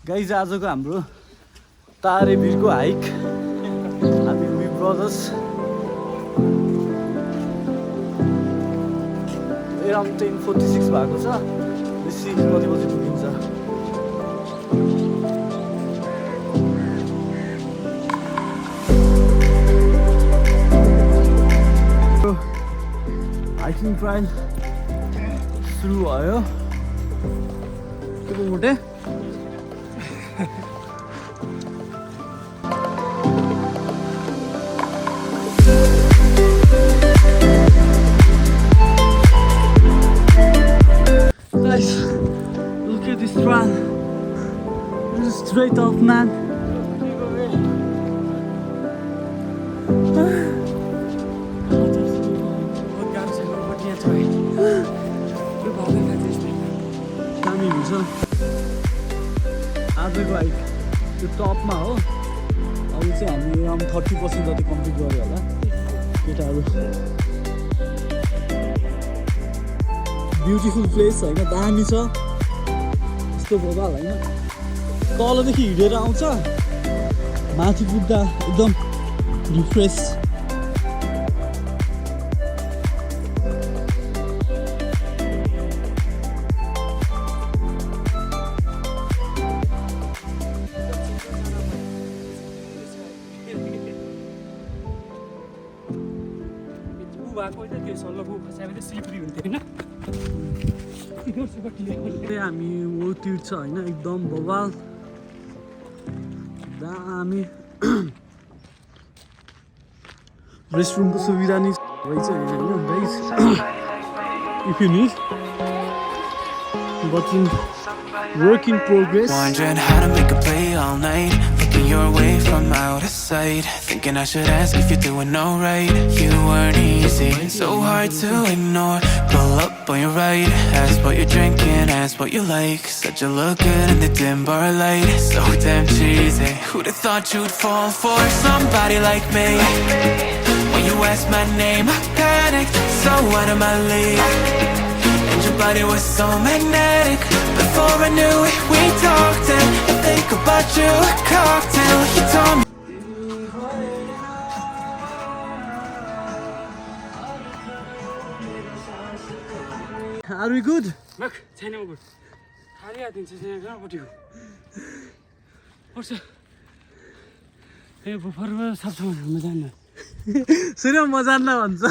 Guys आजको हाम्रो तारेभिरको hike हामी वी ब्रदर्स अराउन्ड 10:46 भएको छ। बेसी कति बजी पुगिन्छ। हाइकिङ ट्रायल सुरु भयो। के पो मोटे guys, look at this run. This is straight up, man. दामी हुन्छ आजको हाइक त्यो टपमा हो। अब चाहिँ हामी आराउन्ड 30% जति कम्प्लिट गऱ्यो होला केटाहरू। ब्युटिफुल प्लेस होइन, दामी छ। यस्तो भोगाल होइन, तलदेखि हिँडेर आउँछ, माथि पुग्दा एकदम रिफ्रेस। हामी वो तीर्थ छ होइन, एकदम बवाल दामी। रेस्टरुमको सुविधा नि रहेछ होइन guys. If you need but in work in progress. Wondering how to make a play all night, looking your way from out of sight, thinking I should ask if you're doing alright. You weren't easy, so hard to ignore. Pull up on your right, ask what you're drinking, ask what you like. Said you look good in the dim bar light, so damn cheesy. Who'd have thought you'd fall for somebody like me? When you asked my name, I panicked, so out of my league. And your body was so magnetic. Before I knew it, we talked and I think about you, a cocktail. You told me. Are we good? Look, छैन म good. खाली हात दिन्छ छैन कहाँपट्टि हो? पर्छ। ए बुफरमा साफ छ म जान्न। सुन म जान्न भन्छ।